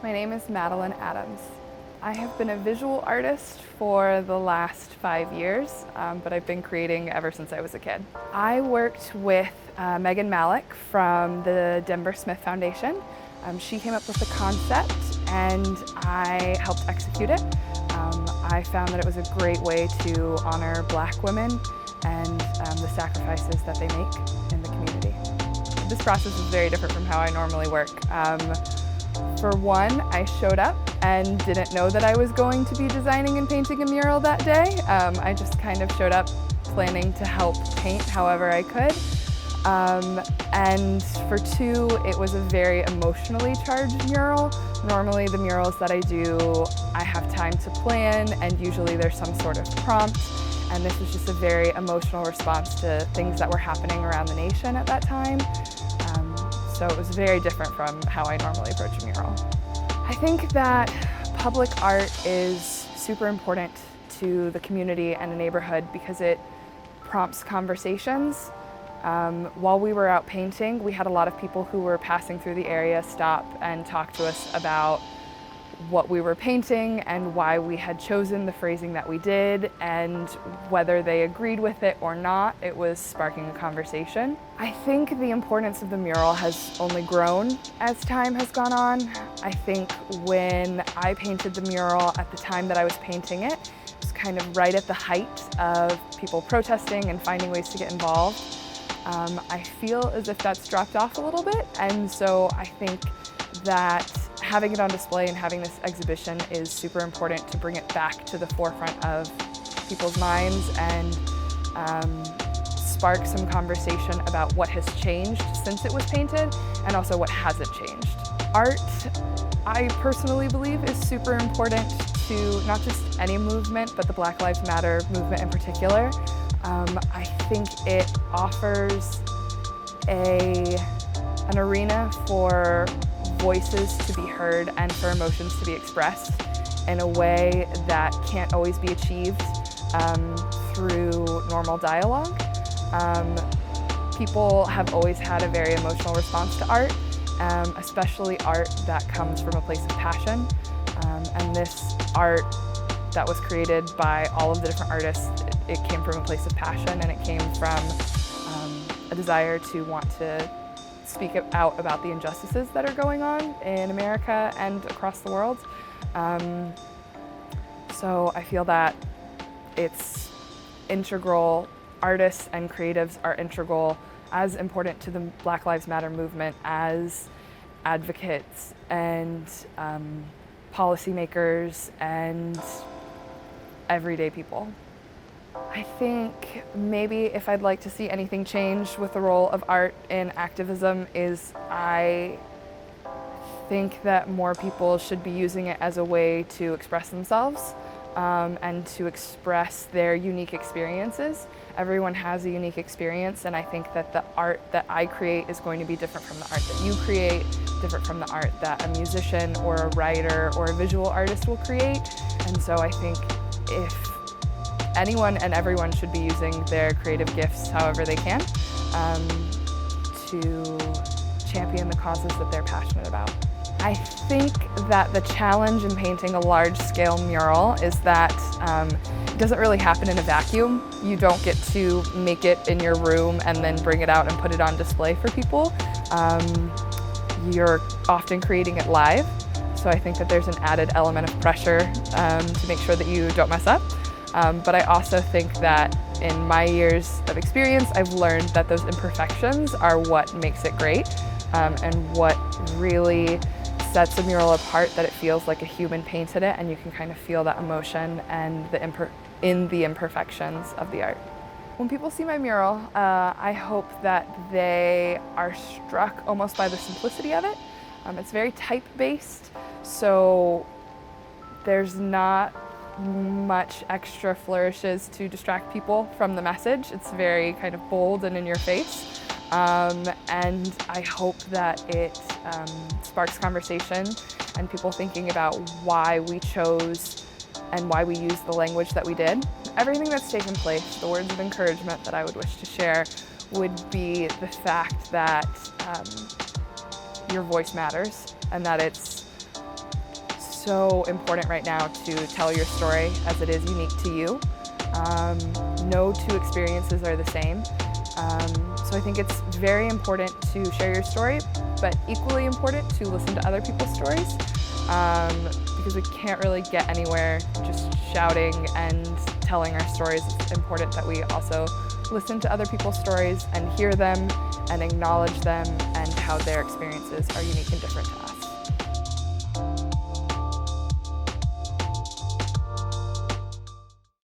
My name is Madeline Adams. I have been a visual artist for the last 5 years, but I've been creating ever since I was a kid. I worked with Megan Malik from the Denver Smith Foundation. She came up with the concept and I helped execute it. I found that it was a great way to honor Black women and the sacrifices that they make in the community. This process is very different from how I normally work. For one, I showed up and didn't know that I was going to be designing and painting a mural that day. I just kind of showed up planning to help paint however I could. And for two, it was a very emotionally charged mural. Normally the murals that I do, I have time to plan and usually there's some sort of prompt. And this was just a very emotional response to things that were happening around the nation at that time. So it was very different from how I normally approach a mural. I think that public art is super important to the community and the neighborhood because it prompts conversations. While we were out painting, we had a lot of people who were passing through the area stop and talk to us about what we were painting and why we had chosen the phrasing that we did, and whether they agreed with it or not, it was sparking a conversation. I think the importance of the mural has only grown as time has gone on. I think when I painted the mural at the time that I was painting it, it was kind of right at the height of people protesting and finding ways to get involved. I feel as if that's dropped off a little bit, and so I think that having it on display and having this exhibition is super important to bring it back to the forefront of people's minds and spark some conversation about what has changed since it was painted and also what hasn't changed. Art, I personally believe, is super important to not just any movement, but the Black Lives Matter movement in particular. I think it offers an arena for voices to be heard and for emotions to be expressed in a way that can't always be achieved through normal dialogue. People have always had a very emotional response to art, especially art that comes from a place of passion. And this art that was created by all of the different artists, it came from a place of passion, and it came from a desire to want to speak out about the injustices that are going on in America and across the world. So I feel that it's integral. Artists and creatives are integral, as important to the Black Lives Matter movement as advocates and policymakers and everyday people. I think maybe if I'd like to see anything change with the role of art in activism is I think that more people should be using it as a way to express themselves and to express their unique experiences. Everyone has a unique experience, and I think that the art that I create is going to be different from the art that you create, different from the art that a musician or a writer or a visual artist will create. And so I think if anyone and everyone should be using their creative gifts however they can to champion the causes that they're passionate about. I think that the challenge in painting a large-scale mural is that it doesn't really happen in a vacuum. You don't get to make it in your room and then bring it out and put it on display for people. You're often creating it live, so I think that there's an added element of pressure to make sure that you don't mess up. But I also think that in my years of experience, I've learned that those imperfections are what makes it great and what really sets a mural apart, that it feels like a human painted it and you can kind of feel that emotion and in the imperfections of the art. When people see my mural, I hope that they are struck almost by the simplicity of it. It's very type-based, so there's not much extra flourishes to distract people from the message. It's very kind of bold and in your face. And I hope that it sparks conversation and people thinking about why we chose and why we used the language that we did. Everything that's taken place, the words of encouragement that I would wish to share would be the fact that your voice matters and that it's so important right now to tell your story as it is unique to you. No two experiences are the same. So I think it's very important to share your story, but equally important to listen to other people's stories, because we can't really get anywhere just shouting and telling our stories. It's important that we also listen to other people's stories and hear them and acknowledge them and how their experiences are unique and different to us.